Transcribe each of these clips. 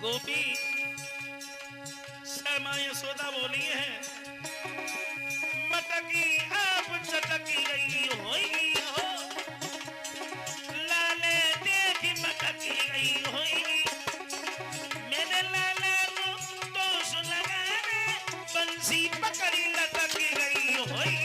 गोपी श्यामा यशोदा बोली है, मटकी आप चटकी गई होई हो, लाले देख मटकी गई होई, मेरे लाला को दोष लगाने बंसी पकड़ी लटकी गई होई।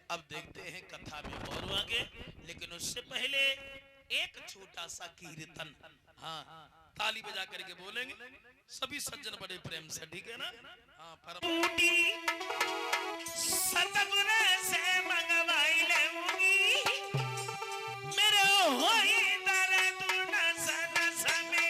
अब देखते हैं कथा में और आगे, लेकिन उससे पहले एक छोटा सा कीर्तन। हाँ, ताली बजा करके बोलेंगे सभी सज्जन बड़े प्रेम से, ठीक है ना? हाँ, सतगुर से मंगवाई लेऊंगी मेरे होई दर्द नस नस में,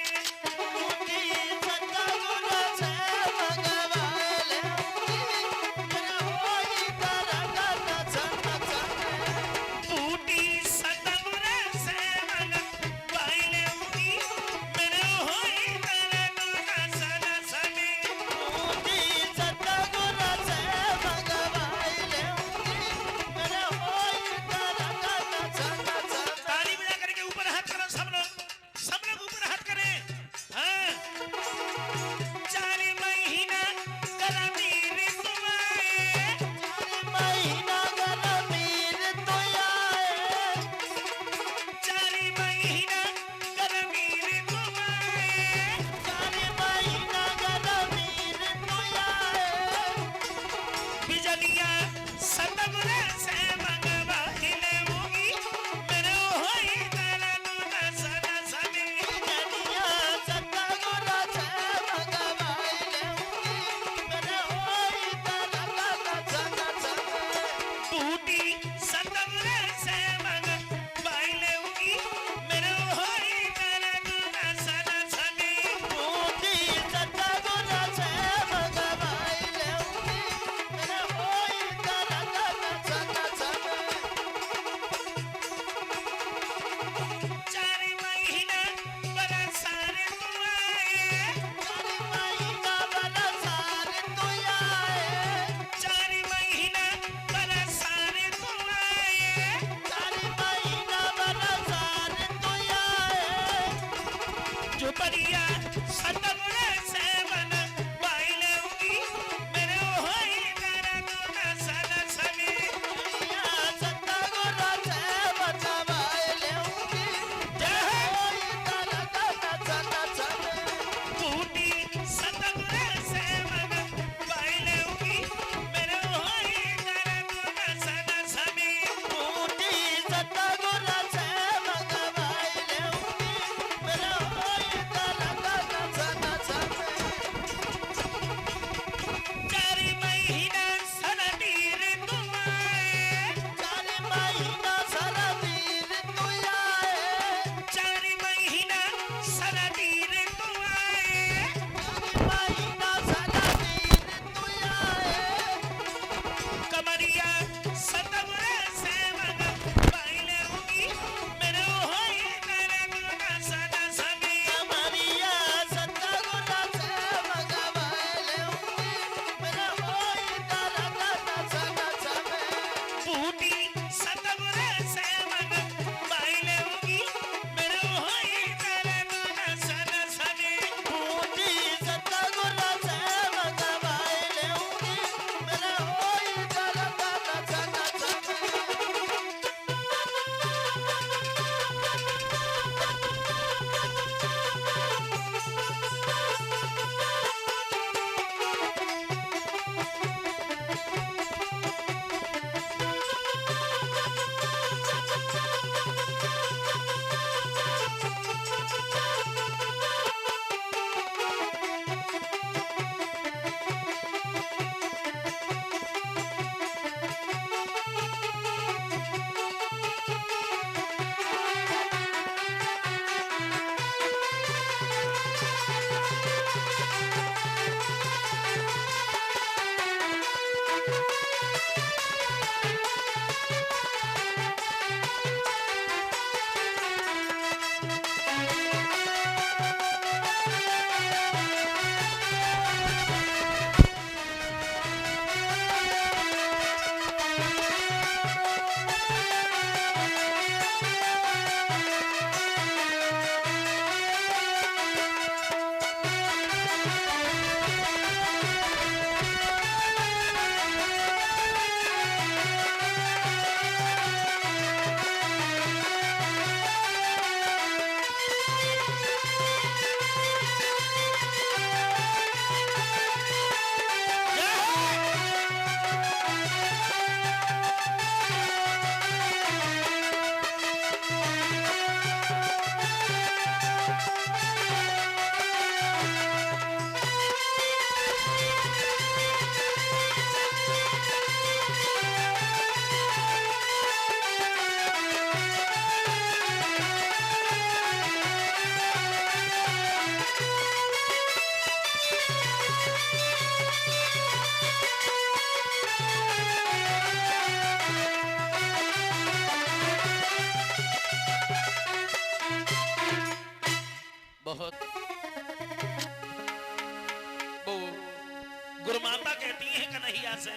गुरुमाता कहती है कन्हैया से,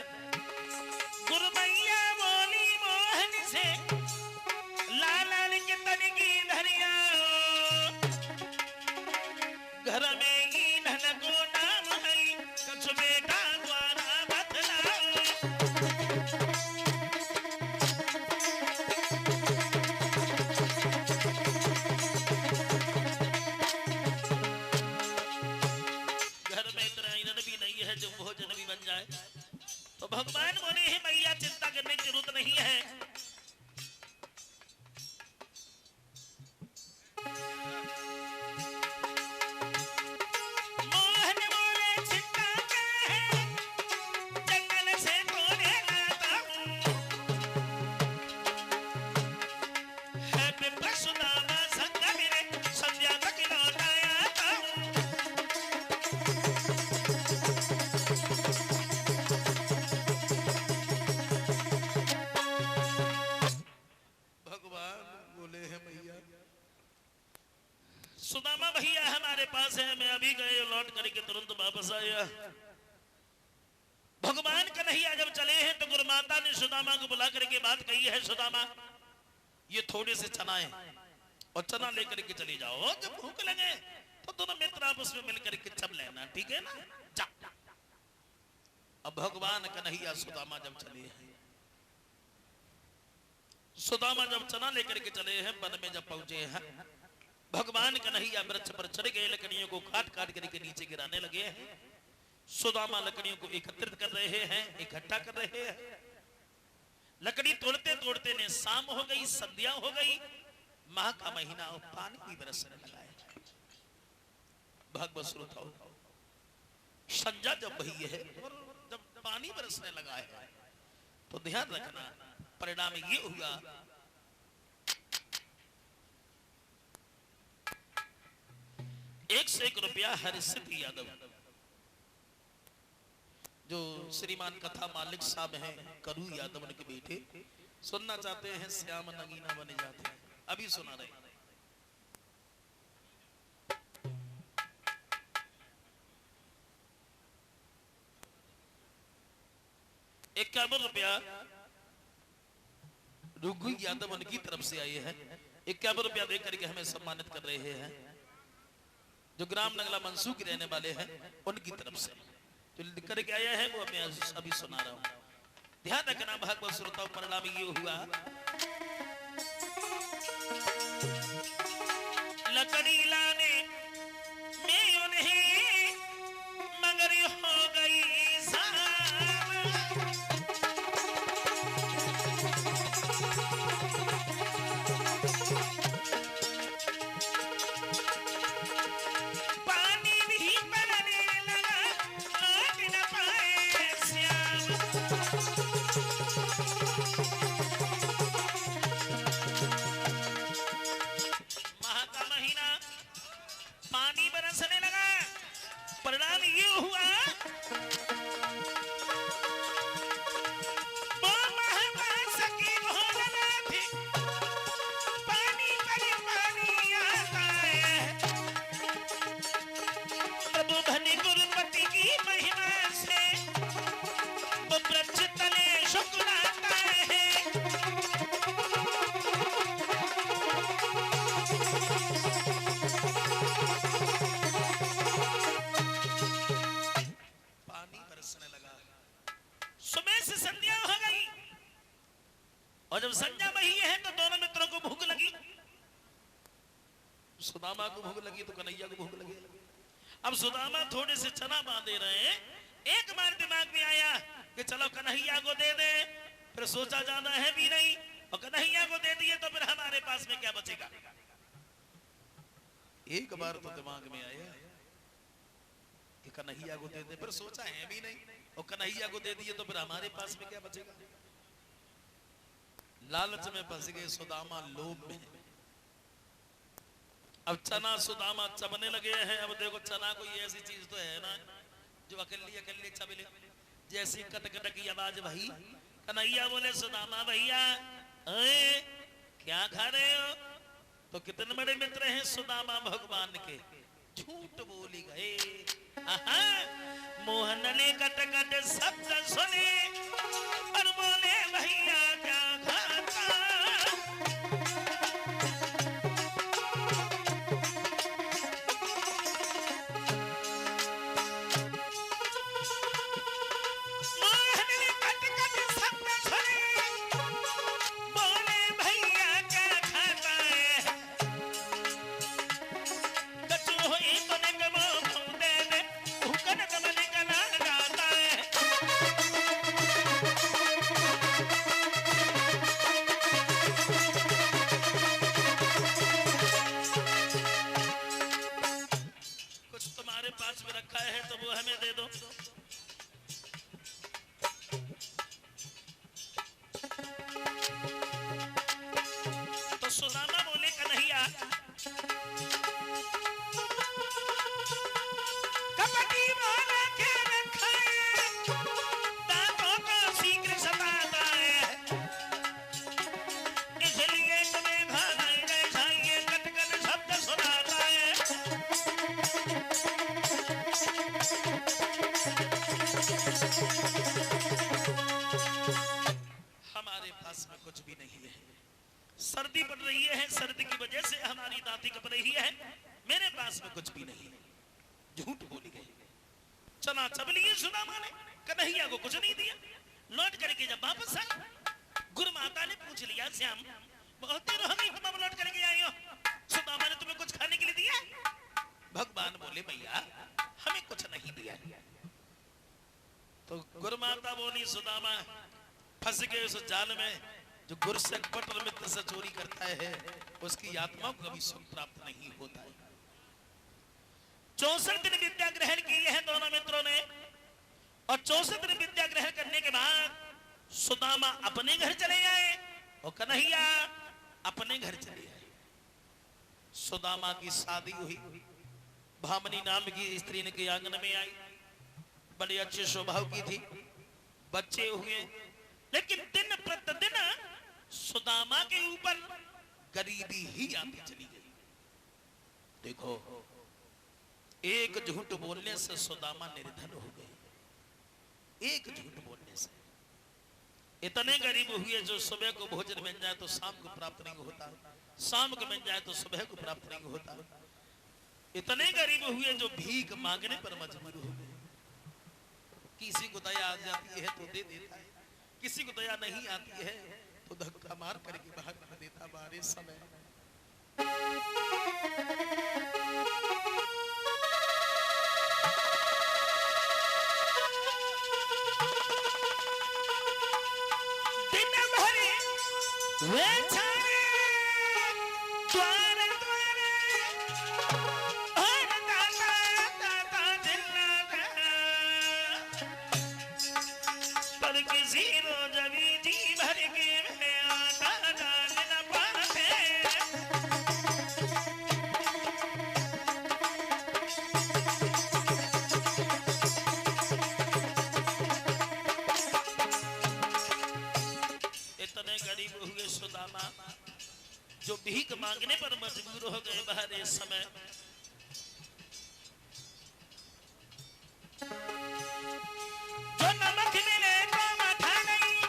गुरुमैया बोली मोहन से, लालन के तन की धरिया, घर में ईंधन को नाम है, कछ बेटा द्वारा बतलाओ। घर में इतना ईंधन भी नहीं है जो भोजन भी बन जाए, तो भगवान बोले हैं मैया चिंता करने की जरूरत नहीं है। मोहन बोले चिंता क्या है, जंगल से तोड़े लाता हूँ, है पिपरा सुदामा संग मेरे, संध्या तक लौट आता हूँ। सुदामा भैया हमारे पास है, मैं अभी गए लौट करके तुरंत वापस आया। भगवान कन्हैया जब चले हैं तो गुरुमाता ने सुदामा को बुला करके बात कही है, सुदामा ये थोड़े से चना है और चना लेकर के चले जाओ, जब भूख लगे तो दोनों मित्र आपस में मिलकर के चल लेना, ठीक है ना, जा। अब भगवान कन्हैया सुदामा जब चले हैं, सुदामा जब चना लेकर के चले हैं, वन में जब पहुंचे हैं, भगवान कन्हैया वृक्ष पर चढ़ गए, लकड़ियों को काट काट करके नीचे गिराने लगे हैं। सुदामा लकड़ियों को एकत्रित कर रहे हैं, इकट्ठा कर रहे हैं। लकड़ी तोड़ते तोड़ते ने शाम हो गई, संध्या हो गई, माह का महीना और पानी भी बरसने लगा है। भगवत श्रोताओ, संध्या जब हुई है और जब पानी बरसने लगा है तो ध्यान रखना, परिणाम ये हुआ 1 से 1 रुपया हरिसिद्ध यादव, जो श्रीमान कथा मालिक साहब हैं करू यादव उनके बेटे, सुनना चाहते हैं श्याम नगीना बने जाते हैं, अभी सुना रहे। 51 रुपया रुगु यादव उनकी तरफ से आए हैं, 51 रुपया दे करके हमें सम्मानित कर रहे हैं, जो ग्राम नगला मंसूर के रहने वाले हैं उनकी तरफ से जो लिख करके आया है वो मैं अभी सुना रहा हूं। ध्यान रखना भागवत श्रोताओं, परिणाम ये हुआ लकड़ी लाने में उन्हें मगर हो गई परिणाम ये हुआ पानी पर पानी आता है, प्रभु धनी गुरुपति की महिमा से वो वृक्ष तले शुक्राता है। संध्या हो गई और जब संध्या बही है तो दोनों मित्रों को भूख लगी, सुदामा को भूख लगी तो कन्हैया को भूख लगी। अब सुदामा थोड़े से चना बांधे रहे, एक बार दिमाग में आया कि चलो कन्हैया को दे दे, फिर सोचा जाना है भी नहीं, और कन्हैया को दे दिए तो फिर हमारे पास में क्या बचेगा। एक बार तो दिमाग में आया कि कन्हैया को दे दे, फिर सोचा है भी नहीं, और कन्हैया को दे दिए तो फिर हमारे पास में क्या बचेगा। लालच में फंस गए सुदामा, लोभ में। अब चना सुदामा चबने लगे हैं। अब देखो चना कोई ऐसी चीज तो है ना जो अकेले अकेले चबले, जैसी कटकट की आवाज भाई। कन्हैया बोले सुदामा भैया क्या खा रहे हो? तो कितने बड़े मित्र हैं सुदामा भगवान के, झूठ बोली गए। मोहन ने कट कट शब्द सुने और बोले भैया क्या खाता। मोहन ने कट कट शब्द सुने बोले भैया क्या खाता है। कचू हुई तो ने कबो दे दे भूखन कमल कला गाता है। कुछ तुम्हारे पास में रखा है तो वो हमें दे दो। तो सुदामा बोले कन्हैया कपटी वाला क्या रखा है दांतों को शीघ्र सताता है इसलिए तुम्हें भागा जैसा ये कट कट शब्द सुनाता है। हमारे पास में कुछ भी नहीं है। सर्दी पड़ रही है, सर्दी की वजह से हमारी दांती कप रही है। मेरे पास में कुछ भी नहीं है। झूठ बोली गई। चना चब लिए सुदामा ने कन्हैया को कुछ नहीं दिया। लौट करके जब वापस आए गुरु माता ने पूछ लिया श्याम बहुत देर हो गई तुम अब लौट करके आई हो, सुदामा ने तुम्हें कुछ खाने के लिए दिया? भगवान बोले भैया हमें कुछ नहीं दिया। तो गुरु माता बोली सुदामा फंस गए उस जाल में जो गुरसिक पटर मित्र से चोरी करता है उसकी आत्मा को कभी सुख प्राप्त नहीं होता है। 64 दिन विद्या ग्रहण की है दोनों मित्रों ने और 64 दिन विद्या ग्रहण करने के बाद सुदामा अपने घर चले आए और कन्हैया अपने घर चले आए। सुदामा की शादी हुई। भामनी नाम की स्त्री ने के आंगन में आई। बड़े अच्छे स्वभाव की थी। बच्चे हुए लेकिन दिन प्रतिदिन सुदामा के ऊपर गरीबी ही आती चली गई। देखो एक झूठ बोलने से सुदामा निर्धन हो गए। एक झूठ बोलने से इतने गरीब हुए जो सुबह को भोजन मिल जाए तो शाम को प्राप्त नहीं होता, शाम को मिल जाए तो सुबह को प्राप्त नहीं होता। इतने गरीब हुए जो भीख मांगने पर मजबूर हो गए। किसी को दया आ जाती है तो दे देता है, किसी को दया नहीं आती है तो धक्का मार करके बाहर कर देता। बारे समय दिन भरे वे छाने द्वार द्वारे और दाता दाता चिल्लाता पर किसी रोज भी जी भर के मैं आता जान न पाते। इतने गरीब हुए सुदामा जो भीख मांगने पर मजबूर हो गए। बाहर इस समय जो नमक मिले तो मथा नहीं,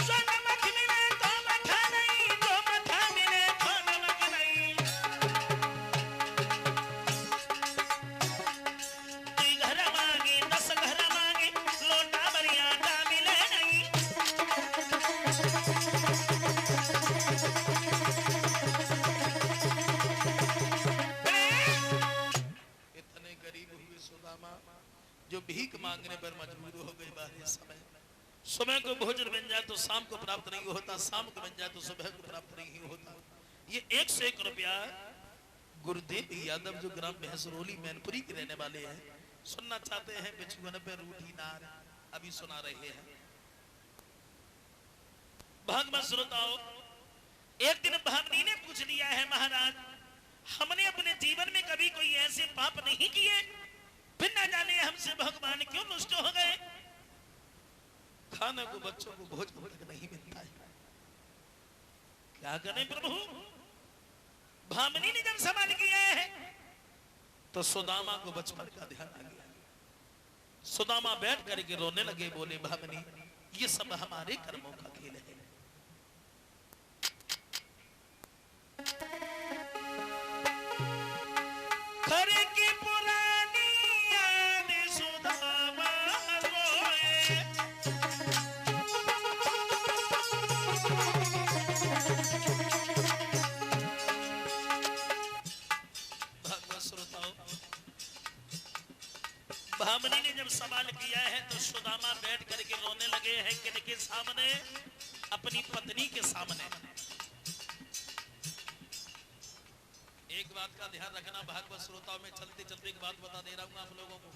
जो नमक मिले तो मथा नहीं, जो मथा मिले तो नमक नहीं। कोई घर मांगे 10 घर मांगे लोटा मर्यादा मिले नहीं। इतने गरीब हुए सुदामा जो भीख मांगने पर मजबूर हो गए। बाहर समय सुबह को भोजन बन जाए तो शाम को प्राप्त नहीं होता, शाम को बन जाए तो सुबह को प्राप्त नहीं होता। ये 1 से 1 रुपया गुरुदेव यादव जो ग्राम भैंसरोली मैनपुरी के रहने वाले हैं सुनना चाहते हैं। बिछुअन पे रूठी नार अभी सुना रहे हैं। भागवत श्रोताओ एक दिन भामनी ने पूछ लिया है महाराज हमने अपने जीवन में कभी कोई ऐसे पाप नहीं किए फिर न जाने हमसे भगवान क्यों रुष्ट हो गए। खाने को बच्चों को भोजन तक नहीं मिलता है, क्या करें प्रभु। भामनी ने जब सवाल किया है तो सुदामा को बचपन का ध्यान आ गया। सुदामा बैठ करके रोने लगे, बोले भामिनी ये सब हमारे कर्मों का खेल है। खरे की पुरानी याद सुदामा रोए। भगवत श्रोताओ, भामिनी ने जब सवाल किया है तो सुदामा बैठ करके रोने लगे हैं किनके सामने? अपनी पत्नी के सामने। एक बात का ध्यान रखना भागवत श्रोताओं में, चलते चलते एक बात बता दे रहा हूं आप लोगों को।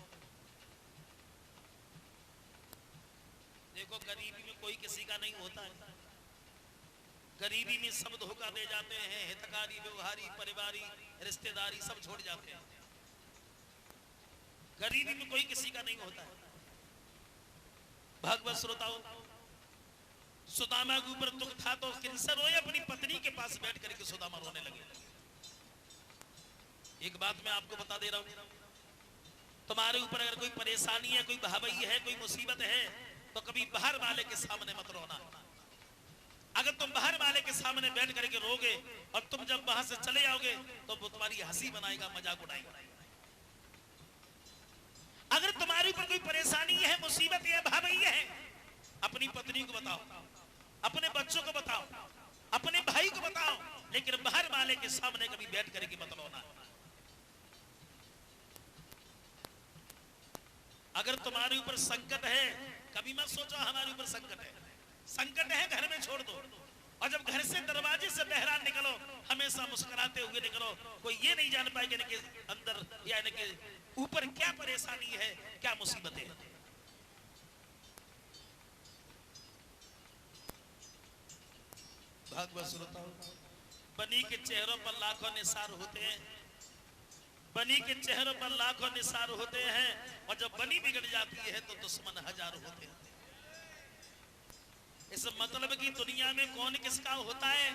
देखो गरीबी में कोई किसी का नहीं होता है। गरीबी में सब धोखा दे जाते हैं, हितकारी व्यवहारी परिवारी रिश्तेदारी सब छोड़ जाते हैं। गरीबी में कोई किसी का नहीं होता है। भागवत श्रोताओं, सुदामा के ऊपर दुख था तो किंसर रोए, अपनी पत्नी के पास बैठ करके सुदामा रोने लगे। एक बात मैं आपको बता दे रहा हूं, तुम्हारे ऊपर अगर कोई परेशानी है, कोई भावई है, कोई मुसीबत है, तो कभी बाहर वाले के सामने मत रोना। अगर तुम बाहर वाले के सामने बैठ करके रोगे और तुम जब वहां से चले आओगे तो वो तुम्हारी हंसी बनाएगा, मजाक उड़ाएगा। अगर तुम्हारे ऊपर कोई परेशानी है, मुसीबत है, भावई है, अपनी पत्नी को बताओ, अपने बच्चों को बताओ, अपने भाई को बताओ, लेकिन बाहर वाले के सामने कभी बैठ करके मत रोना। अगर तुम्हारे ऊपर संकट है, कभी मत सोचो हमारे ऊपर संकट है। संकट है घर में छोड़ दो, और जब घर से दरवाजे से बाहर निकलो हमेशा मुस्कुराते हुए निकलो। कोई ये नहीं जान पाएगा कि अंदर या इनके ऊपर क्या परेशानी है, क्या मुसीबत है। भागवत श्रोताओ, बनी के चेहरों पर लाखों निसार होते हैं, बनी के चेहरों पर लाखों निसार होते हैं, और जब बनी बिगड़ जाती है तो दुश्मन हजार होते हैं। इस मतलब की दुनिया में कौन किसका होता है,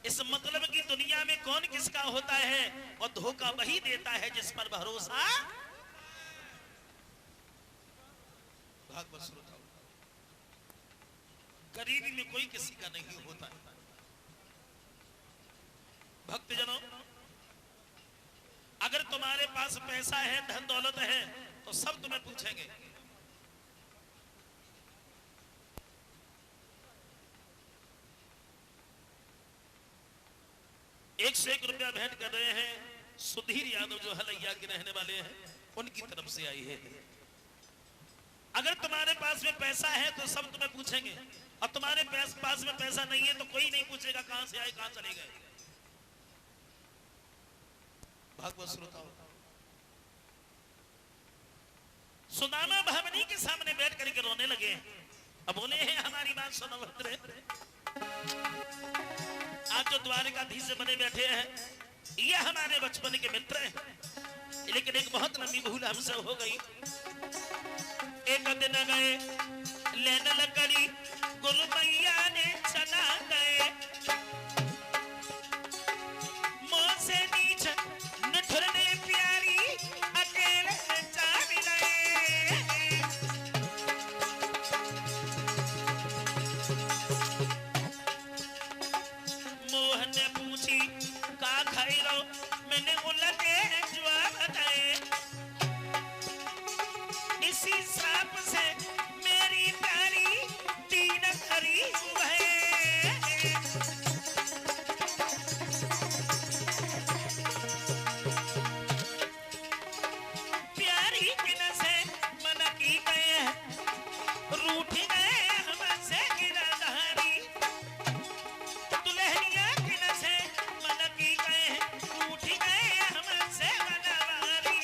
इस मतलब की दुनिया में कौन किसका होता है, और धोखा वही देता है जिस पर भरोसा। भागवत श्रोताओ, गरीबी में कोई किसी का नहीं होता है। भक्तजनों, अगर तुम्हारे पास पैसा है, धन दौलत है, तो सब तुम्हें पूछेंगे। एक से एक रुपया भेंट कर रहे हैं सुधीर यादव जो हलैया के रहने वाले हैं, उनकी तरफ से आई है। अगर तुम्हारे पास में पैसा है तो सब तुम्हें पूछेंगे, और तुम्हारे पास में पैसा नहीं है तो कोई नहीं पूछेगा कहां से आए, कहां चले गए। भागवत श्रोताओ, सुदामा भामिनी के सामने बैठ करके रोने लगे। अब बोले हैं हमारी बात सुनो भद्र, आज जो द्वारिकाधीश से बने बैठे हैं ये हमारे बचपन के मित्र हैं, लेकिन एक बहुत लंबी भूल हमसे हो गई। एक दिन गए लेन लकड़ी गुरु मैया ने चला गए, मुंह से नीच निठुरने प्यारी अकेले जा मिलाए। मोहन ने पूछी का खाई रो, मैंने उलटे जवाब बताए। इसी श्राप से मेरी प्यारी तीन खरी है। प्यारी किन से मन की गए, रूठ गए हमसे गिरधारी। दुल्हनिया किन से मन की गए, रूठ गए हमसे बनवारी।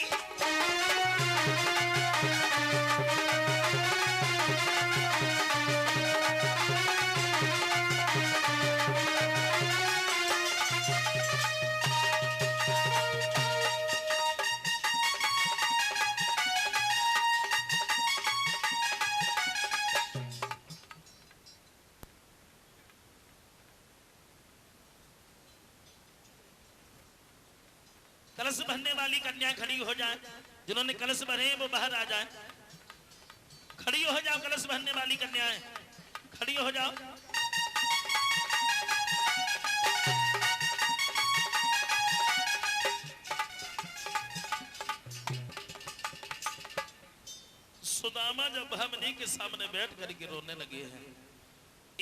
कलश भरने वाली कन्या खड़ी हो जाए, जिन्होंने कलश भरे वो बाहर आ जाए। खड़ी हो जाओ कलश भरने वाली कन्याएं, खड़ी हो जाओ। सुदामा जब भामिनी के सामने बैठ करके रोने लगे हैं,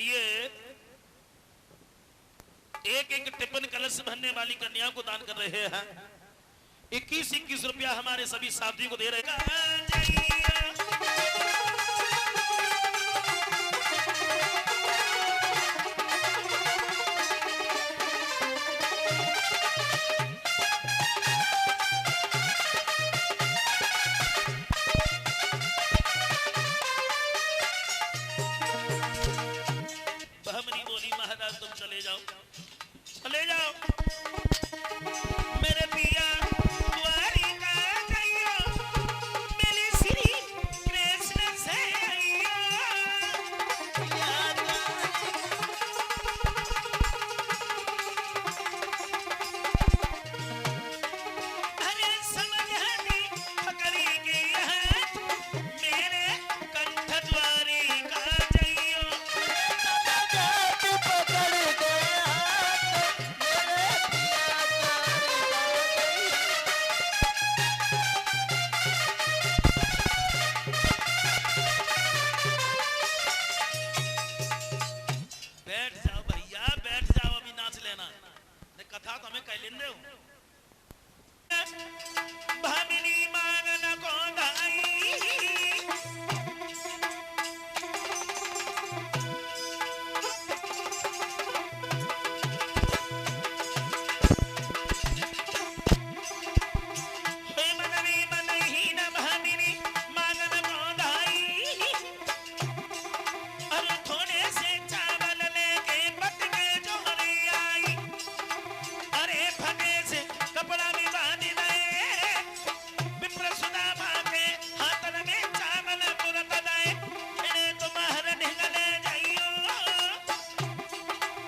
ये एक एक टिफिन कलश भरने वाली कन्या को दान कर रहे हैं। 21-21 रुपया हमारे सभी साथी को दे रहे हैं। भामिनी बोली महाराज तुम चले जाओ, चले जाओ, मेरे पिया द्वारिका जाइयो, मेरे श्री कृष्ण से आइयो। अरे समझानी पकड़ी गई है, मेरे कंठ द्वारिका जाइयो। बैठ जाओ भैया, बैठ जाओ, अभी नाच लेना, कथा तो हमें कह लेंदे हो। भामिनी मांगन को धाई, हे मनवी मनहीन भामिनी मांगन को धाई। अरे थोड़े से चावल लेके पट के जोहरी आई, अरे फटे से कपड़ा भी बांध दे, विप्र सुदामा के हाथन में चावल तुरंत दाए। इन्हें तुम्हार निगले जाइयो,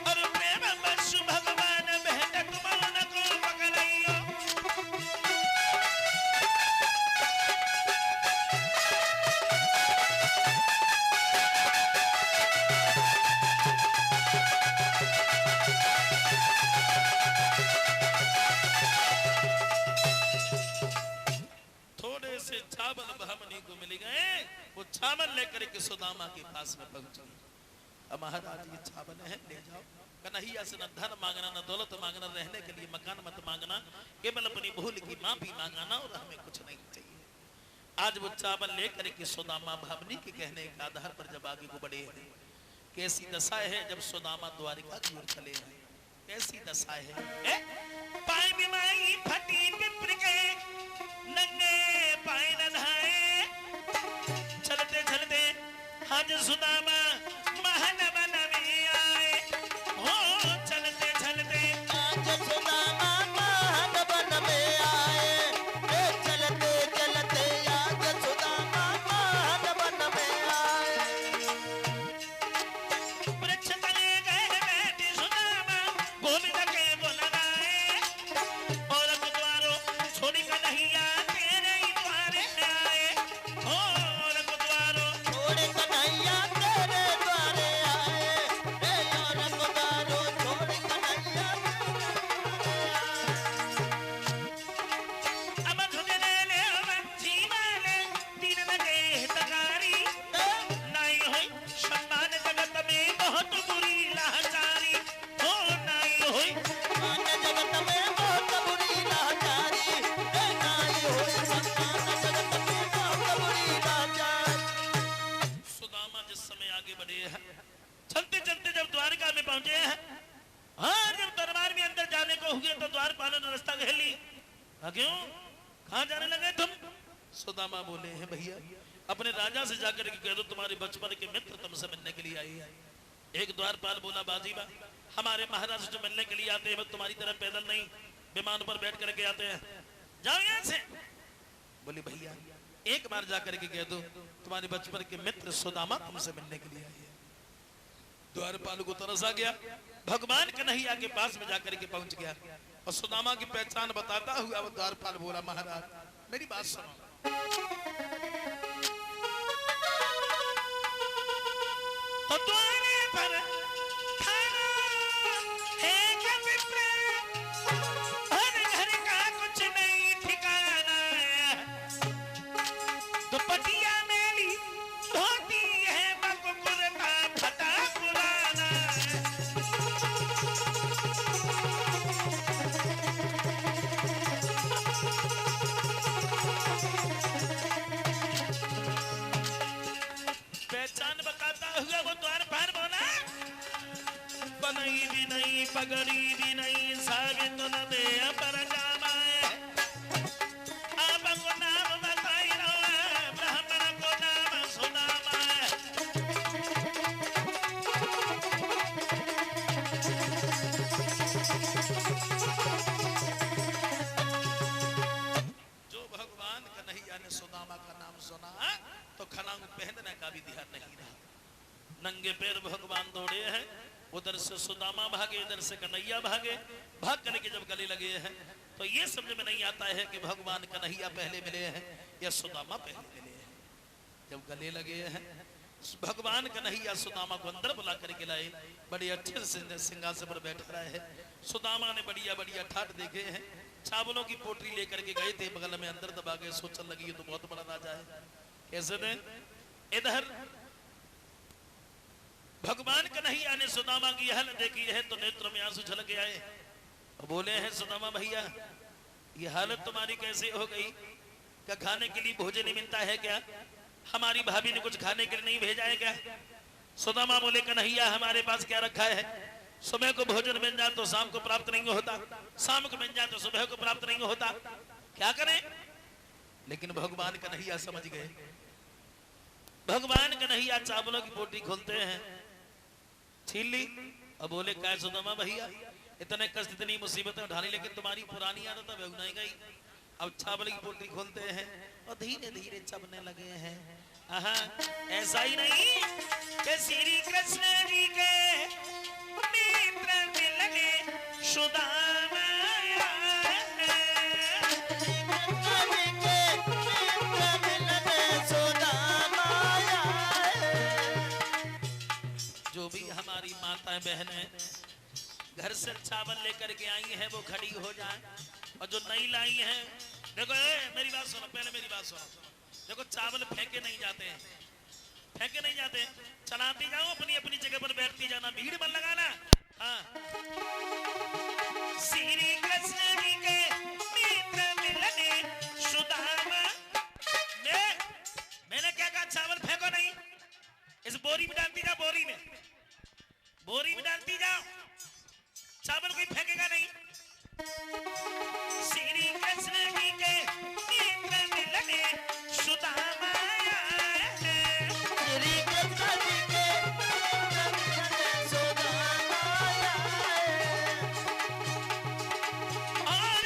और प्रेम बसु भगवान भेंट तुमन को पकड़ाइयो। थोड़े से चावल भामिनी को मिल गए, वो चावल लेकर के सुदामा के पास में पहुंच गई। अब महाराज ये चावल है, ले जाओ। कन्हैया से न धन मांगना, न दौलत मांगना, रहने के लिए मकान मत मांगना, केवल अपनी भूल की माफी मांगना, और हमें कुछ नहीं चाहिए। आज वो चावल लेकर के सुदामा भामिनी के कहने के आधार पर जब आगे को बढ़े हैं, कैसी दशा है जब सुदामा द्वारिका की ओर चले हैं, कैसी दशा है। पाए बिमाई फटी पिपड़ के, नंगे पाए न धाए, चलते चलते हज सुदामा महल बन में आए। हो चलते चलते आज सुदामा महल बन में आए, चलते चलते आज सुदामा महल बन में आए। वृक्ष तले गए बैठे सुदामा, गोविंद के गुण गाए, और द्वारों छोड़ी कन्हैया तेरे ही द्वारे आए। हो और द्वारों छोड़ कन्हैया तेरे द्वारे आए, और द्वारों छोड़ कन्हैया तेरे अब तुझे ले बंसी वाले, दीन लगे हितकारी, नाई होई सम्मान जगत में बहुत बुरी लाचारी। हो नाई होई मान जगत में बहुत बुरी लाचारी, नाई होई सम्मान जगत में बहुत बुरी लाचारी। सुदामा जिस समय आगे बढ़े हैं, चलते चलते जब द्वारका में पहुंचे हैं, हाँ जब दरबार में अंदर जाने को हुए तो द्वारपालों ने रास्ता घेर ली। क्यों, कहाँ जाने लगे तुम? सुदामा बोले हैं भैया अपने राजा से जाकर के कह दो तुम्हारे बचपन के मित्र तुमसे मिलने के लिए आए हैं। एक द्वारपाल बोला बाजीबा हमारे महाराज से जो मिलने के लिए आते हैं वो तुम्हारी तरह पैदल नहीं विमान पर बैठ करके आते हैं, जाओ यहाँ से। बोले भैया एक बार जाकर के कह दो तुम्हारे बचपन के मित्र सुदामा तुमसे मिलने के लिए आए हैं। द्वारपाल को तरस आ गया, भगवान कन्हैया के पास में जाकर के पहुंच गया और सुदामा की पहचान बताता हुआ वो द्वारपाल बोला महाराज मेरी बात सुनो। पटिया मेली धोती है बकुरता फटा पुराना। पहचान बताता हुआ वो द्वार पर बोला, बनई भी नहीं पगड़ी भी नहीं साबित न दे पर जामाए। आप को नाम बताई रहा ब्राह्मण को नाम सुनामा। जो भगवान कन्हैया ने सुदामा का नाम सुना तो खलांग पहनने का भी ध्यान नहीं रहा। नंगे पैर भगवान दौड़े हैं, उधर से सुदामा भागे, इधर से कन्हैया भागे। भाग करके जब गले लगे हैं तो ये समझ में नहीं आता है कि भगवान कन्हैया पहले मिले हैं या सुदामा पहले मिले हैं। जब गले लगे हैं भगवान कन्हैया सुदामा को अंदर बुला करके लाए, बड़े अच्छे से सिंहासन पर बैठा रहा है। सुदामा ने बढ़िया बढ़िया ठाट देखे हैं, चावलों की पोटली लेकर के गए थे, बगल में अंदर दबा के सोचने लगी तो बहुत बड़ा राजा है। कैसे थे? इधर भगवान कन्हैया ने सुदामा की हालत देखी है तो नेत्र में आंसू झलक आए। बोले हैं सुदामा भैया ये हालत तुम्हारी कैसे हो गई? क्या खाने के लिए भोजन नहीं मिलता है क्या? हमारी भाभी ने कुछ खाने के लिए नहीं भेजा है क्या? सुदामा बोले कन्हैया हमारे पास क्या रखा है? सुबह को भोजन मिल जाए तो शाम को प्राप्त नहीं होता, शाम को मिल जाए तो सुबह को प्राप्त नहीं होता, क्या करें? लेकिन भगवान कन्हैया समझ गए। भगवान कन्हैया चावलों की पोटली खोलते हैं, छीन ली और बोले क्या सुदामा भैया इतने कष्ट इतनी मुसीबतें उठानी, लेकिन तुम्हारी पुरानी आदत अब नहीं गई। अब चावल की पोटली खोलते हैं और धीरे धीरे चबने लगे हैं। ऐसा ही नहीं कि श्री कृष्ण जी के मित्र मिलने सुदामा हमारी माताएं बहनें घर से चावल लेकर के आई हैं वो खड़ी हो जाए, और जो नहीं लाई हैं देखो मेरी बात सुनो, पहले मेरी बात सुनो। देखो चावल फेंके नहीं जाते हैं, फेंके नहीं जाते, चलाती जाओ, अपनी अपनी जगह पर बैठती जाना, भीड़ मत लगाना। हाँ श्री कृष्ण जी के मित्र मिलने सुदामा मैंने क्या कहा? चावल फेंको नहीं, इस बोरी में डालती जाओ, बोरी में डालती जाओ, चावल कोई फेंकेगा नहीं। श्री कृष्ण जी के मित्र मिलने सुदामा श्री कृष्ण जी के मित्र मिलने सुदामा और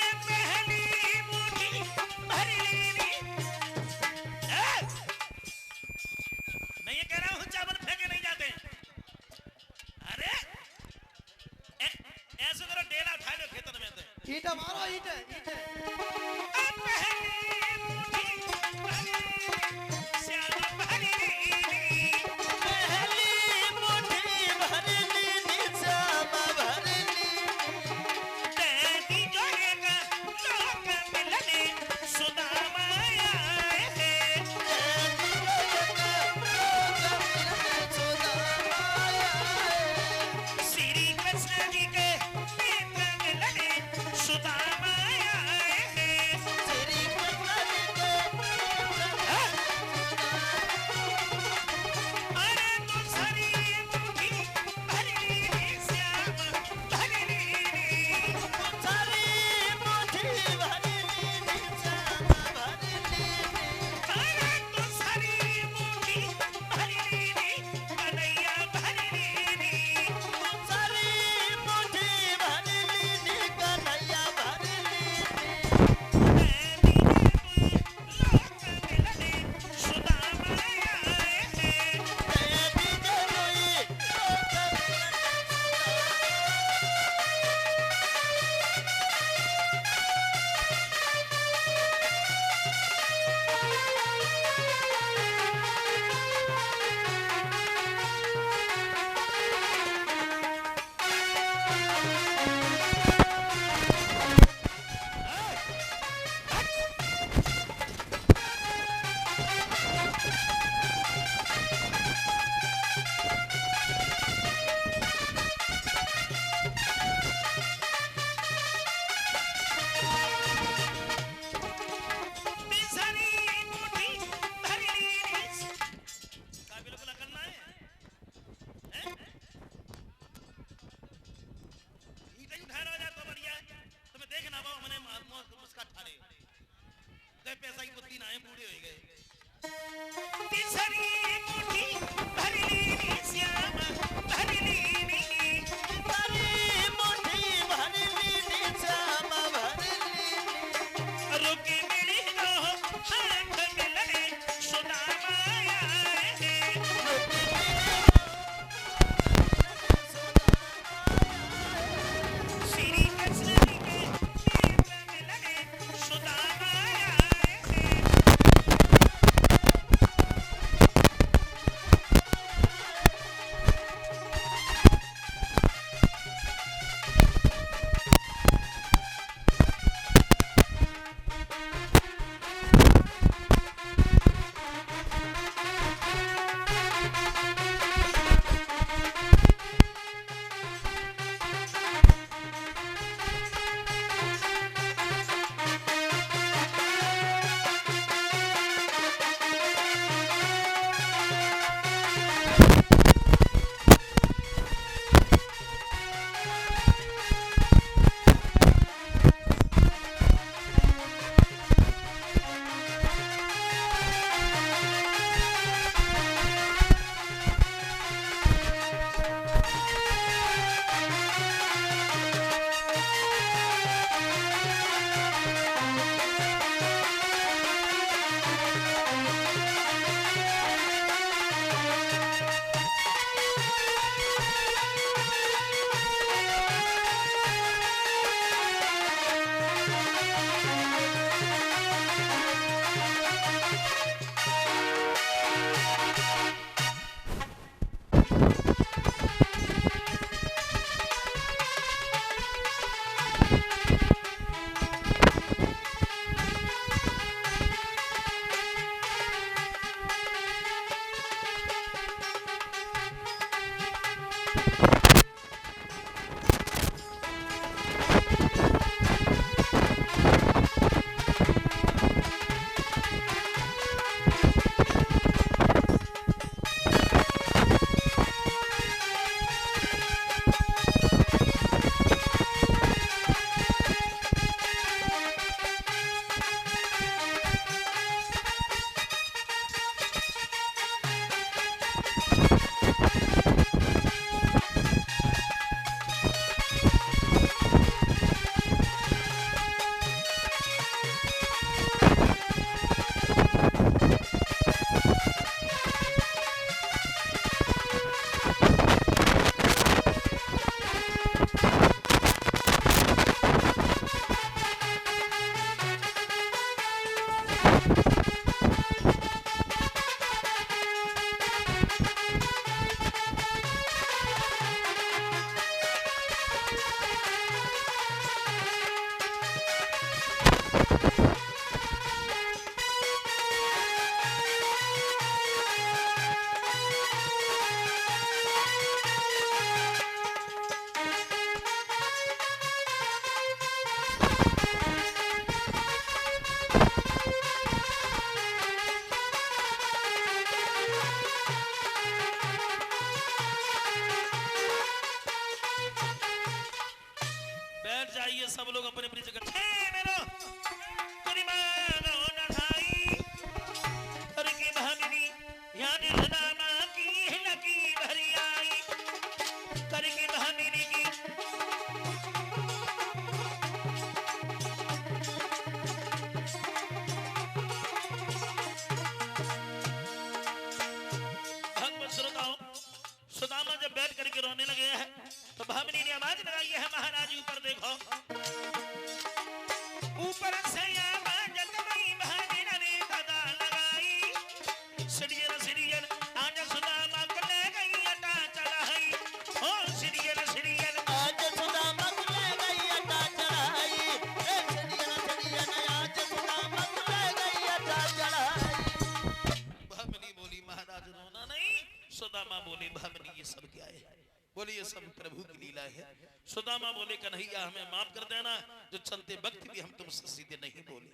बोले ये सब प्रभु की लीला है। सुदामा बोले कन्हैया हमें माफ कर देना, जो चलते वक्त भी हम तुमसे सीधे नहीं बोले।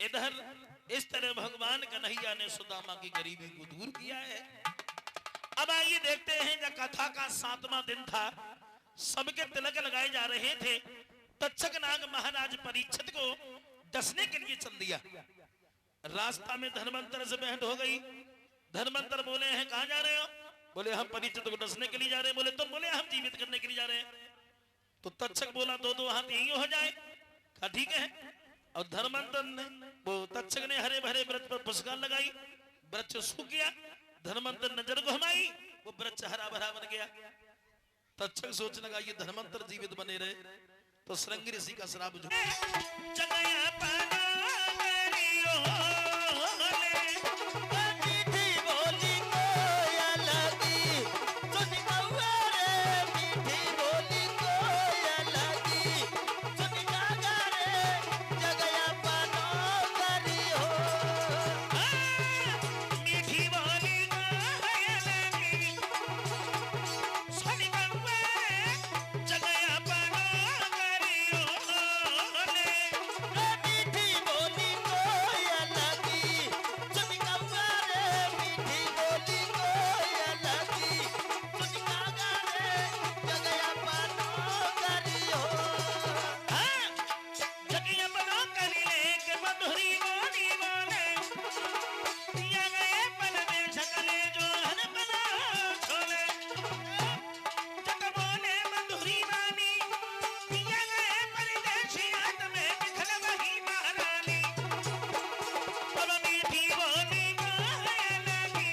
इधर इस तरह भगवान कन्हैया ने सुदामा की गरीबी को दूर किया है। अब आइए देखते हैं, जब कथा का 7वां दिन था, सबके तिलक लगाए जा रहे थे, तक्षक नाग महाराज परीक्षित को डसने के लिए चल दिया। रास्ता में धर्मांतर से भेंट हो गई। धर्मांतर बोले हैं कहां जा रहे हो? बोले हम परीक्षित को डसने के लिए जा रहे हैं। बोले तुम? बोले हम जीवित करने के लिए जा रहे हैं। तो तक्षक बोला दो दो हाथ यही हो जाए। कहा ठीक है। और धर्मांतर ने वो तक्षक ने हरे भरे वृक्ष पर पुष्कार लगाई, वृक्ष सूख गया। धर्मांतर नजर घुमाई, वो वृक्ष हरा भरा बन गया। तक्षक सोचने लगा ये धर्मांतर जीवित बने रहे तो श्रृंगी ऋषि का श्राप जो मीठी बोली कोयल लगी सुन कौआ रे, मीठी बोली कोयल लगी सुन कागा रे, जगया पानो करी हो। मीठी बोली कोयल लगी सुन कौआ जगया पानो करियो ले। मीठी बोली कोयल लगी सुन कौआ रे, मीठी बोली कोयल लगी सुन कागा रे, जगया पानो करी हो। जगिया बनो करी ले के मधुरी बोली बोले, दिया गए पल में झकले जो हन बना छोले। जग बोले मधुरी वाली, दिया गए परदेसी हाथ में दिखल वही महारानी। अब मीठी बोली कोयल लगी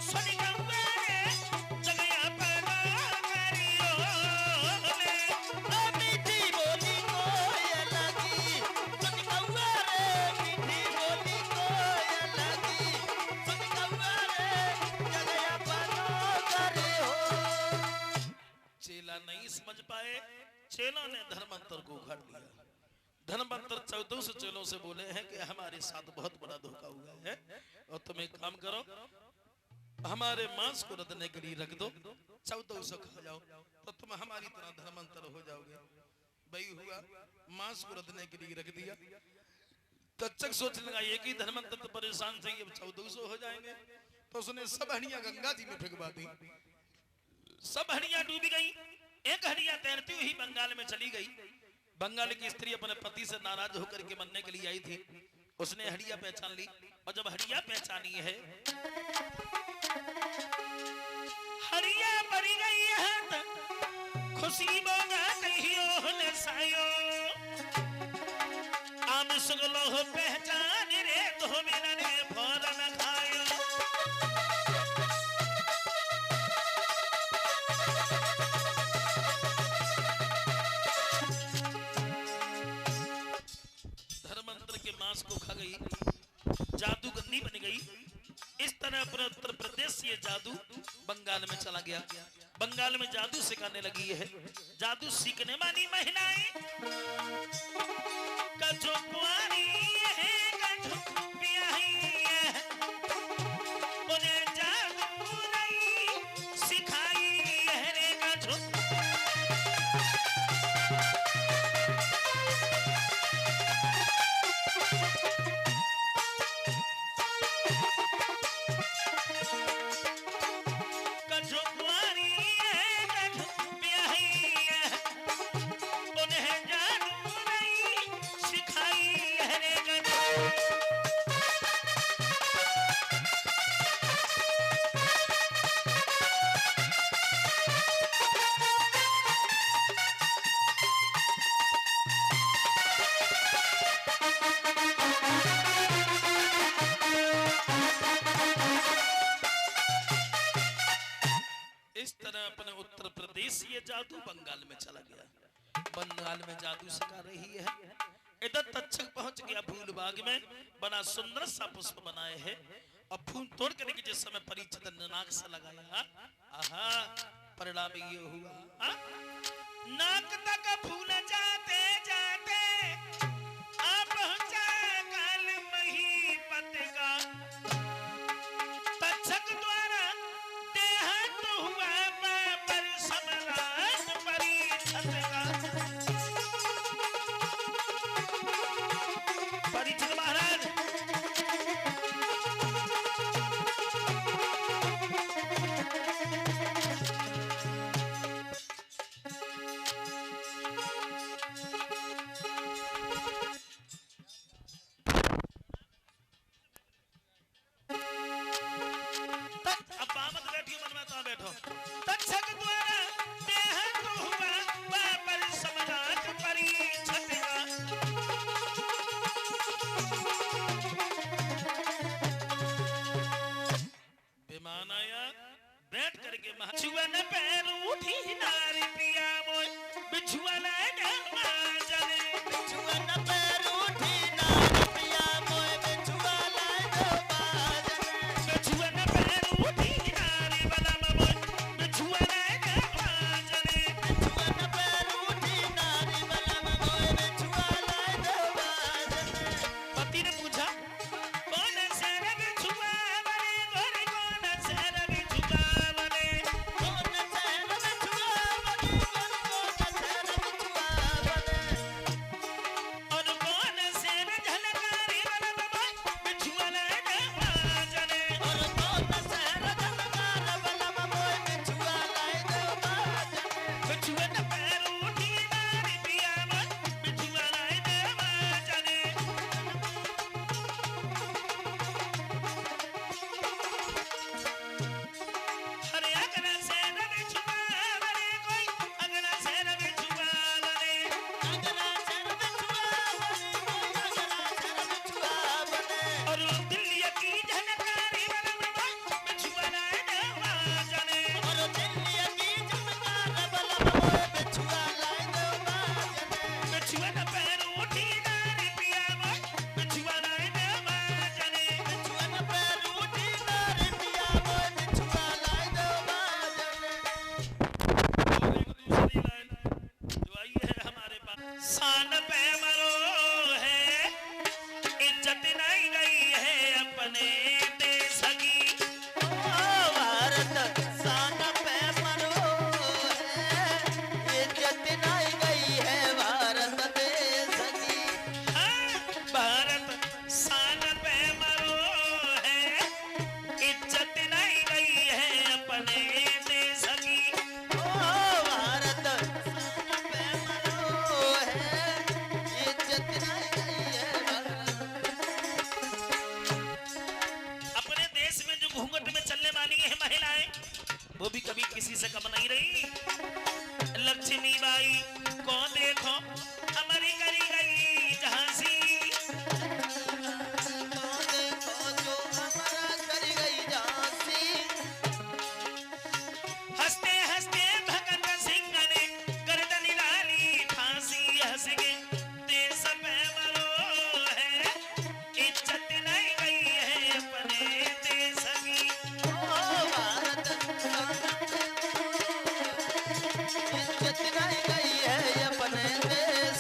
सुन कौआ रे, जगया बनो करियो ले। मीठी बोली कोयल लगी सुन कौआ रे, मीठी बोली कोयल लगी सुन कौआ रे, जगया पानो करी हो। चेला नहीं समझ पाए। चेलों ने धर्मांतर को उखाड़ लिया। धर्मांतर 14 चेलों से बोले हैं कि हमारे साथ बहुत बड़ा धोखा हुआ है और तुम एक काम करो, हमारे मांस को रखने के लिए रख दो, 1400 खा जाओ तो तुम हमारी तरह धर्मांतर हो जाओगे। वही हुआ, मांस को रखने के लिए रख दिया। तक्षक सोचने लगा एक ही धर्मांतर तो परेशान थे, अब 1400 हो जाएंगे। तो उसने सब हड्डियां गंगा जी में फेंकवा दी। सब हड्डियां डूबी गई। एक हड्डियां तैरती हुई बंगाल में चली गई। बंगाल की स्त्री अपने पति से नाराज होकर के मरने के लिए आई थी। उसने हड्डियां पहचान ली और जब हड्डियां पहचानी है, हड्डियां मरी गई है तो खुशी बोगा कहियो ने सायो। आम सुगलो हो पहचान रे तो मेरा ने फल न खायो। धर्मांतर के मांस को खा गई, जादूगरनी बन गई। इस तरह अपने उत्तर प्रदेश से ये जादू बंगाल में चला गया। बंगाल में जादू सिखाने लगी है। जादू सीखने वाली महिलाएं कछो कुंवारी है, कछो ब्याही है, उन्हें जादू नहीं सिखाई है रे कछो। कछो कुंवारी है, कछो ब्याही है, उन्हें जादू नहीं सिखाई है रे कछो। इस तरह अपने उत्तर प्रदेश ये जादू बंगाल में चला गया। बंगाल में जादू सिखा रही है। इधर तक्षक पहुंच गया फूल बाग में, बड़ा सुंदर सा पुष्प बनाए है और फूल तोड़ करके जिस समय परीक्षित ने नाक से लगाया, आहा, परिणाम ये हुआ, नाक तक फूल जाते जाते आप पहुंचा काल महीपत का। तक्षक द्वारा देहांत हुआ सिंह महाराज अब बामत बैठियो मन में तो बैठो तक्षक द्वारा देह तो हुआ पर समझात परी छटका विमान आया बैठ करके बिछुआ न पैर उठी नारी पिया मोय बिछुआ लाए जले बिछुआ न पैर उठी नारी पिया मोय बिछुआ लाए दो बाजन बिछुआ न पैर उठी नारी बला मोय बिछुआ लाए जले बिछुआ न पैर उठी नारी बलम मोय बिछुआ लाए दो बाजन पति ने पूछा कौन से रे बिछुआ बने गोरे कौन से रे बिछुआ बने कौन शहर बिछुआ बने कौन शहर बिछुआ बने और कौन से रे झलकारी बला मोय बिछुआ लाए जले और कौन शहर जनकार बलम मोय बिछुआ लाए दो बाजन बिछुआ न पैर उठी नारी पिया मोय बिछुआ लाए जले अरे अगला से न बिछुआ बने कोई अगला से न बिछुआ बने अगला शहर बिछुआ बने कोई अगला शहर बिछुआ बने और दिल्ली की झलकारी बला मोय बिछुआ लाए जले और दिल्ली की जनकार बलम मोय बिछुआ लाए दो बाजन बिछुआ न पैर उठी नारी पिया मोय बिछुआ लाए जले बिछुआ न पैर उठी नारी पिया मोय बिछुआ लाए दो बाजन और एक दूसरी लाइन जो आई है हमारे पास शान पे मरो है इज्जत नहीं गई है अपने देश की भारत शान पे मरो है इज्जत नहीं गई है भारत देश की हाँ, भारत शान पे मरो है इज्जत नहीं गई है अपने देश की भारत शान पे मरो है इज्जत नहीं गई है भारत अपने देश में जो घूंघट में चलने वाली है महिलाएं वो भी कभी किसी से कम नहीं रही लक्ष्मीबाई को देखो हमारी करी गई झांसी देखो जो हमारा कर गई झांसी हंसते हंसते भगत सिंह ने गर्दन डाली फांसी हंस के देश पे मरो है इज्जत नहीं गई है अपने देश की भारत इज्जत नहीं गई है अपने देश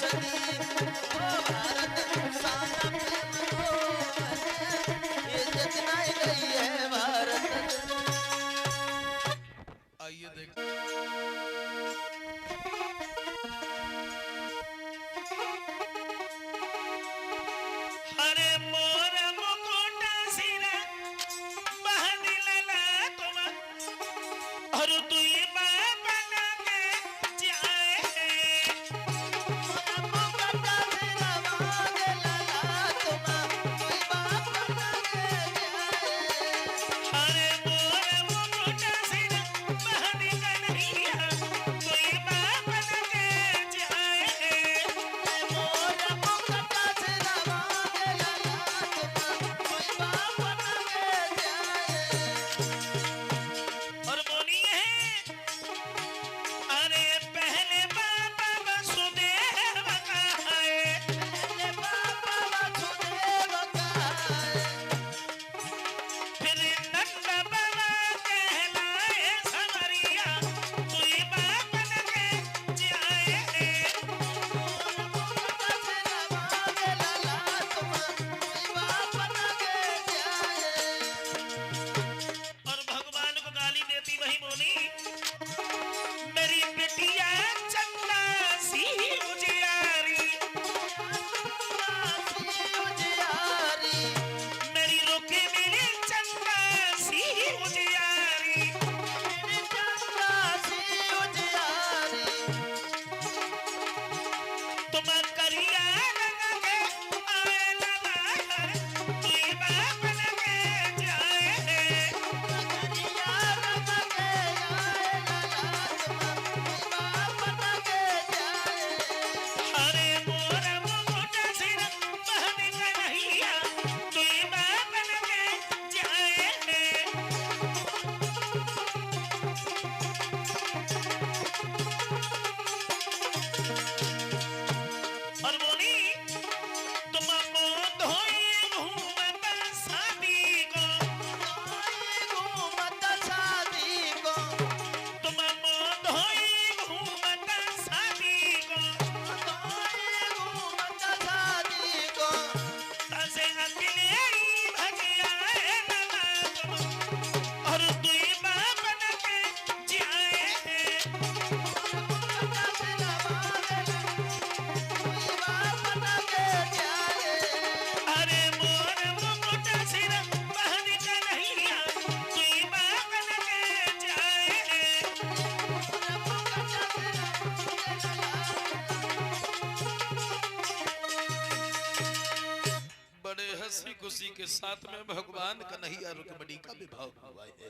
खुशी के साथ में भगवान कन्हैया रुक्मिणी का विवाह हुआ है।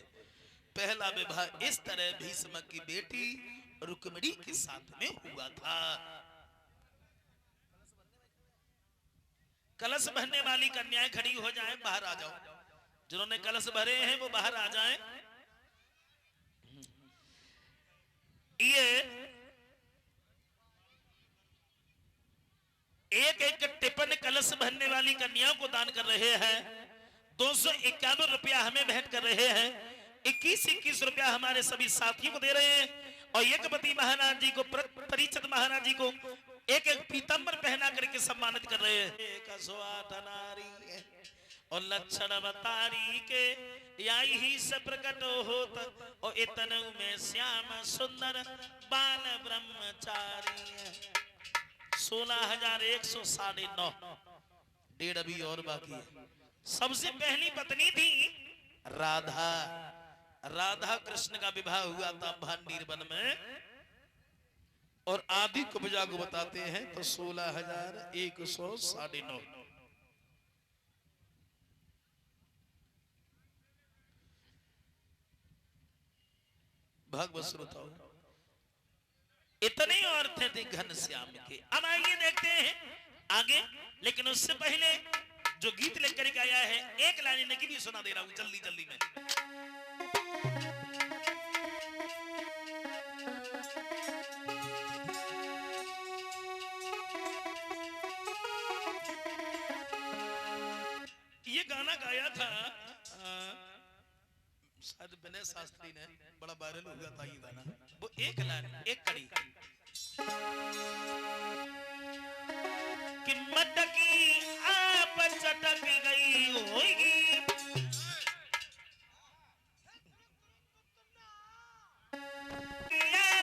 पहला विवाह इस तरह भीष्म की बेटी रुक्मिणी के साथ में हुआ था। कलश भरने वाली कन्याएं खड़ी हो जाएं, बाहर आ जाओ। जिन्होंने कलश भरे हैं वो बाहर आ जाएं। ये एक एक टिपन कलश भरने वाली कन्याओं को दान कर रहे हैं। 251 रुपया हमें भेंट कर रहे हैं। 21-21 रुपया हमारे सभी साथियों को दे रहे हैं। और एकपति महाराज जी को, परिचित महाराज जी को एक एक पीतम्बर पहना करके सम्मानित कर रहे हैं। और लक्षण बतारी के याई ही सब प्रकट होत, और इतने में श्याम सुंदर बाल ब्रह्मचारी। 16,109 डेढ़ अभी और बाकी है। सबसे पहली पत्नी थी राधा। राधा कृष्ण का विवाह हुआ था भांडीर वन में। और आदि कुब्जा को बताते हैं तो 16,109। भागवत श्रोताओं, इतने औरतें थी घनश्याम के। अब आइए देखते हैं आगे, लेकिन उससे पहले जो गीत लेकर के आया है एक लाइन इनकी भी सुना दे रहा हूं जल्दी जल्दी में। ये गाना गाया था शायद विनय शास्त्री ने, बड़ा वायरल हुआ था ये गाना। वो एक लाइन, एक कड़ी